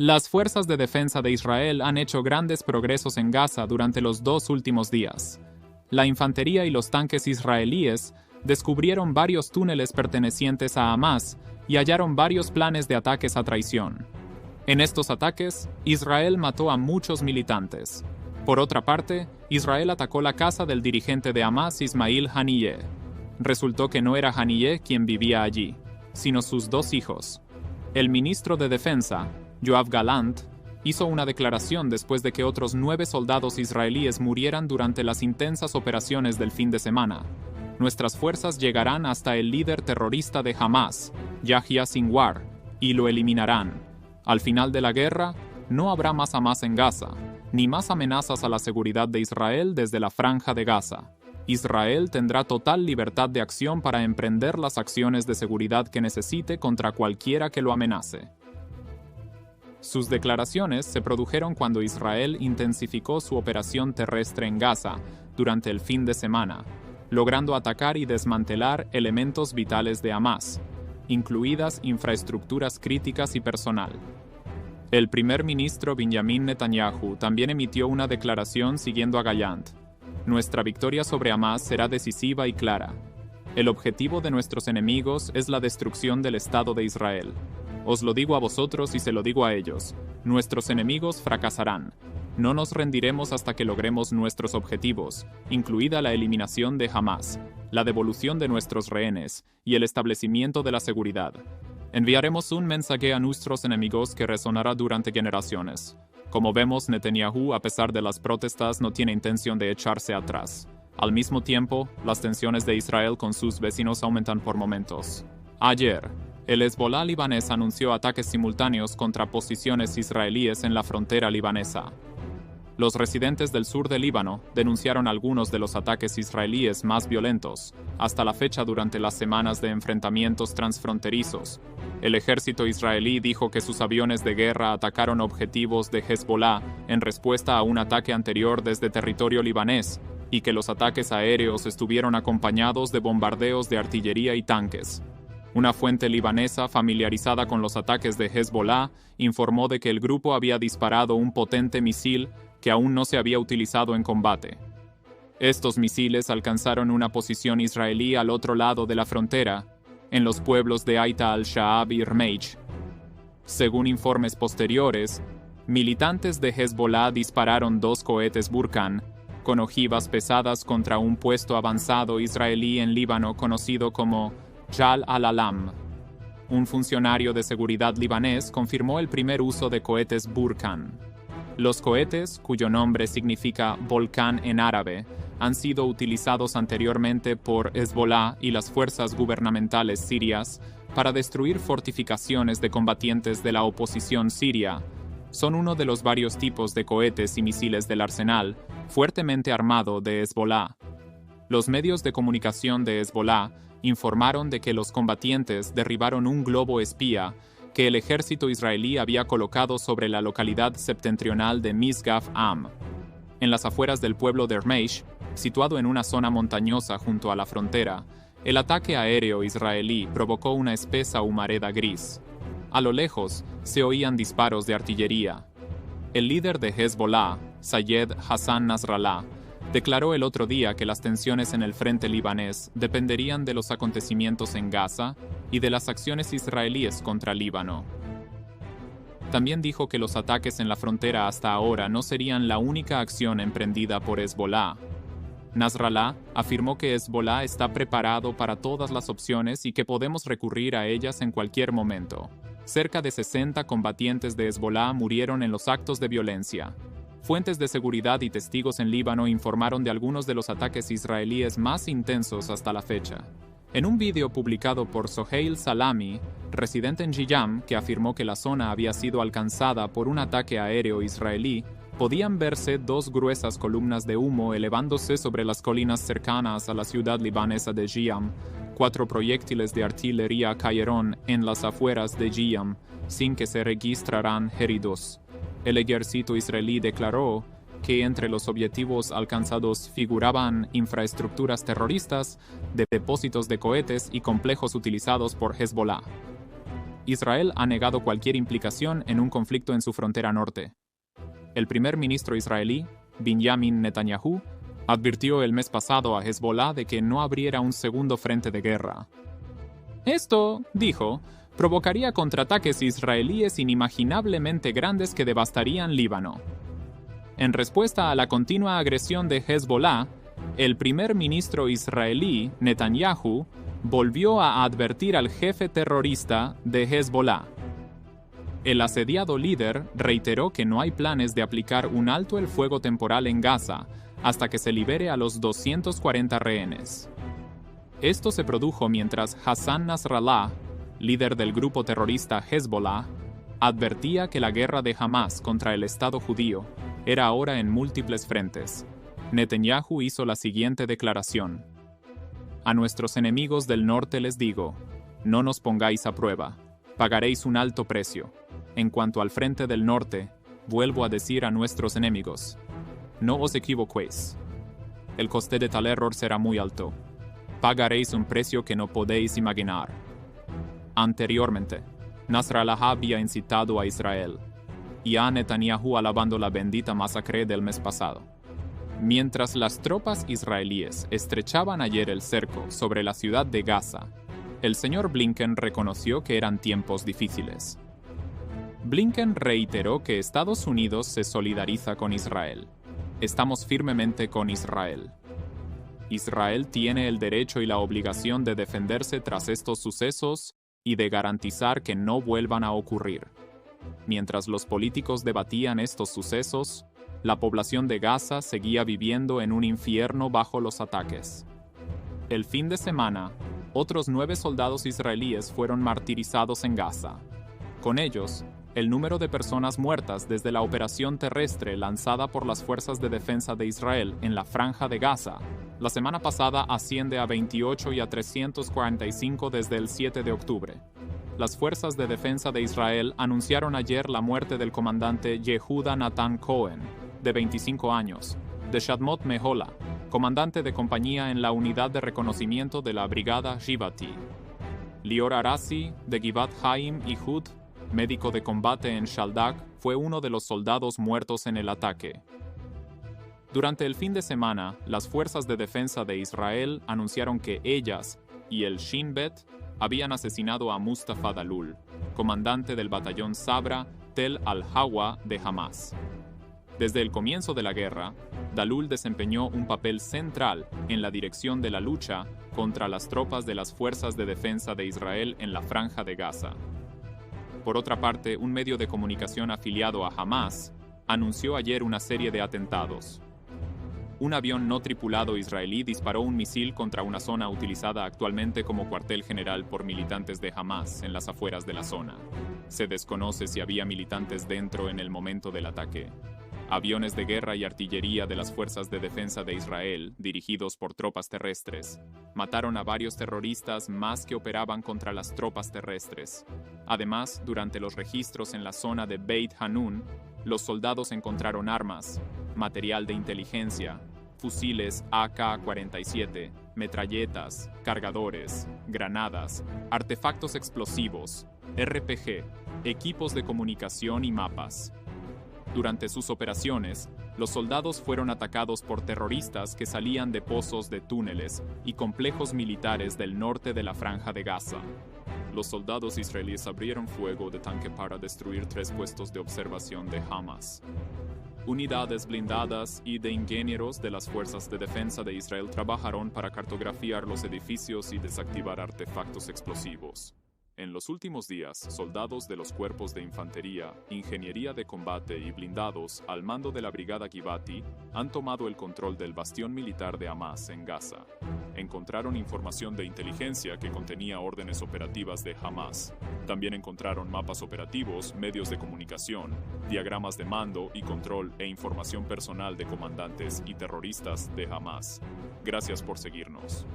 Las fuerzas de defensa de Israel han hecho grandes progresos en Gaza durante los 2 últimos días. La infantería y los tanques israelíes descubrieron varios túneles pertenecientes a Hamás y hallaron varios planes de ataques a traición. En estos ataques, Israel mató a muchos militantes. Por otra parte, Israel atacó la casa del dirigente de Hamás, Ismail Haniyeh. Resultó que no era Haniyeh quien vivía allí, sino sus 2 hijos. El ministro de Defensa, Yoav Gallant, hizo una declaración después de que otros 9 soldados israelíes murieran durante las intensas operaciones del fin de semana. Nuestras fuerzas llegarán hasta el líder terrorista de Hamás, Yahya Sinwar, y lo eliminarán. Al final de la guerra, no habrá más Hamás en Gaza, ni más amenazas a la seguridad de Israel desde la Franja de Gaza. Israel tendrá total libertad de acción para emprender las acciones de seguridad que necesite contra cualquiera que lo amenace. Sus declaraciones se produjeron cuando Israel intensificó su operación terrestre en Gaza durante el fin de semana, logrando atacar y desmantelar elementos vitales de Hamás, incluidas infraestructuras críticas y personal. El primer ministro Benjamin Netanyahu también emitió una declaración siguiendo a Gallant. Nuestra victoria sobre Hamás será decisiva y clara. El objetivo de nuestros enemigos es la destrucción del Estado de Israel. Os lo digo a vosotros y se lo digo a ellos. Nuestros enemigos fracasarán. No nos rendiremos hasta que logremos nuestros objetivos, incluida la eliminación de Hamás, la devolución de nuestros rehenes y el establecimiento de la seguridad. Enviaremos un mensaje a nuestros enemigos que resonará durante generaciones. Como vemos, Netanyahu, a pesar de las protestas, no tiene intención de echarse atrás. Al mismo tiempo, las tensiones de Israel con sus vecinos aumentan por momentos. Ayer, el Hezbollah libanés anunció ataques simultáneos contra posiciones israelíes en la frontera libanesa. Los residentes del sur del Líbano denunciaron algunos de los ataques israelíes más violentos, hasta la fecha durante las semanas de enfrentamientos transfronterizos. El ejército israelí dijo que sus aviones de guerra atacaron objetivos de Hezbollah en respuesta a un ataque anterior desde territorio libanés, y que los ataques aéreos estuvieron acompañados de bombardeos de artillería y tanques. Una fuente libanesa familiarizada con los ataques de Hezbollah informó de que el grupo había disparado un potente misil que aún no se había utilizado en combate. Estos misiles alcanzaron una posición israelí al otro lado de la frontera, en los pueblos de Aita al-Shaab y Rmeich. Según informes posteriores, militantes de Hezbollah dispararon 2 cohetes Burkan con ojivas pesadas contra un puesto avanzado israelí en Líbano conocido como Jal al-Alam. Un funcionario de seguridad libanés confirmó el primer uso de cohetes Burkan. Los cohetes, cuyo nombre significa volcán en árabe, han sido utilizados anteriormente por Hezbollah y las fuerzas gubernamentales sirias para destruir fortificaciones de combatientes de la oposición siria. Son uno de los varios tipos de cohetes y misiles del arsenal, fuertemente armado de Hezbollah. Los medios de comunicación de Hezbollah informaron de que los combatientes derribaron un globo espía que el ejército israelí había colocado sobre la localidad septentrional de Misgaf Am. En las afueras del pueblo de Rmeich, situado en una zona montañosa junto a la frontera, el ataque aéreo israelí provocó una espesa humareda gris. A lo lejos se oían disparos de artillería. El líder de Hezbollah, Sayed Hassan Nasrallah, declaró el otro día que las tensiones en el frente libanés dependerían de los acontecimientos en Gaza y de las acciones israelíes contra Líbano. También dijo que los ataques en la frontera hasta ahora no serían la única acción emprendida por Hezbollah. Nasrallah afirmó que Hezbollah está preparado para todas las opciones y que podemos recurrir a ellas en cualquier momento. Cerca de 60 combatientes de Hezbollah murieron en los actos de violencia. Fuentes de seguridad y testigos en Líbano informaron de algunos de los ataques israelíes más intensos hasta la fecha. En un vídeo publicado por Soheil Salami, residente en Jiyam, que afirmó que la zona había sido alcanzada por un ataque aéreo israelí, podían verse 2 gruesas columnas de humo elevándose sobre las colinas cercanas a la ciudad libanesa de Jiyam. 4 proyectiles de artillería cayeron en las afueras de Jiyam, sin que se registraran heridos. El ejército israelí declaró que entre los objetivos alcanzados figuraban infraestructuras terroristas, depósitos de cohetes y complejos utilizados por Hezbollah. Israel ha negado cualquier implicación en un conflicto en su frontera norte. El primer ministro israelí, Benjamin Netanyahu, advirtió el mes pasado a Hezbollah de que no abriera un segundo frente de guerra. Esto, dijo, provocaría contraataques israelíes inimaginablemente grandes que devastarían Líbano. En respuesta a la continua agresión de Hezbollah, el primer ministro israelí, Netanyahu, volvió a advertir al jefe terrorista de Hezbollah. El asediado líder reiteró que no hay planes de aplicar un alto el fuego temporal en Gaza hasta que se libere a los 240 rehenes. Esto se produjo mientras Hassan Nasrallah, líder del grupo terrorista Hezbollah, advertía que la guerra de Hamás contra el Estado judío era ahora en múltiples frentes. Netanyahu hizo la siguiente declaración: «A nuestros enemigos del norte les digo, no nos pongáis a prueba, pagaréis un alto precio. En cuanto al frente del norte, vuelvo a decir a nuestros enemigos, no os equivoquéis. El coste de tal error será muy alto. Pagaréis un precio que no podéis imaginar». Anteriormente, Nasrallah había incitado a Israel, y a Netanyahu alabando la bendita masacre del mes pasado. Mientras las tropas israelíes estrechaban ayer el cerco sobre la ciudad de Gaza, el señor Blinken reconoció que eran tiempos difíciles. Blinken reiteró que Estados Unidos se solidariza con Israel. Estamos firmemente con Israel. Israel tiene el derecho y la obligación de defenderse tras estos sucesos y de garantizar que no vuelvan a ocurrir. Mientras los políticos debatían estos sucesos, la población de Gaza seguía viviendo en un infierno bajo los ataques. El fin de semana, otros 9 soldados israelíes fueron martirizados en Gaza. Con ellos, el número de personas muertas desde la operación terrestre lanzada por las Fuerzas de Defensa de Israel en la Franja de Gaza la semana pasada asciende a 28 y a 345 desde el 7 de octubre. Las Fuerzas de Defensa de Israel anunciaron ayer la muerte del comandante Yehuda Natan Cohen, de 25 años, de Shadmot Mehola, comandante de compañía en la unidad de reconocimiento de la Brigada Givati. Lior Arasi, de Givat Haim y Hud, médico de combate en Shaldak, fue uno de los soldados muertos en el ataque. Durante el fin de semana, las Fuerzas de Defensa de Israel anunciaron que ellas y el Shin Bet habían asesinado a Mustafa Dalul, comandante del batallón Sabra Tel al-Hawa de Hamás. Desde el comienzo de la guerra, Dalul desempeñó un papel central en la dirección de la lucha contra las tropas de las Fuerzas de Defensa de Israel en la Franja de Gaza. Por otra parte, un medio de comunicación afiliado a Hamás anunció ayer una serie de atentados. Un avión no tripulado israelí disparó un misil contra una zona utilizada actualmente como cuartel general por militantes de Hamás en las afueras de la zona. Se desconoce si había militantes dentro en el momento del ataque. Aviones de guerra y artillería de las Fuerzas de Defensa de Israel, dirigidos por tropas terrestres, mataron a varios terroristas más que operaban contra las tropas terrestres. Además, durante los registros en la zona de Beit Hanun, los soldados encontraron armas, material de inteligencia, fusiles AK-47, metralletas, cargadores, granadas, artefactos explosivos, RPG, equipos de comunicación y mapas. Durante sus operaciones, los soldados fueron atacados por terroristas que salían de pozos de túneles y complejos militares del norte de la Franja de Gaza. Los soldados israelíes abrieron fuego de tanque para destruir 3 puestos de observación de Hamás. Unidades blindadas y de ingenieros de las Fuerzas de Defensa de Israel trabajaron para cartografiar los edificios y desactivar artefactos explosivos. En los últimos días, soldados de los cuerpos de infantería, ingeniería de combate y blindados al mando de la Brigada Givati han tomado el control del bastión militar de Hamás en Gaza. Encontraron información de inteligencia que contenía órdenes operativas de Hamás. También encontraron mapas operativos, medios de comunicación, diagramas de mando y control e información personal de comandantes y terroristas de Hamás. Gracias por seguirnos.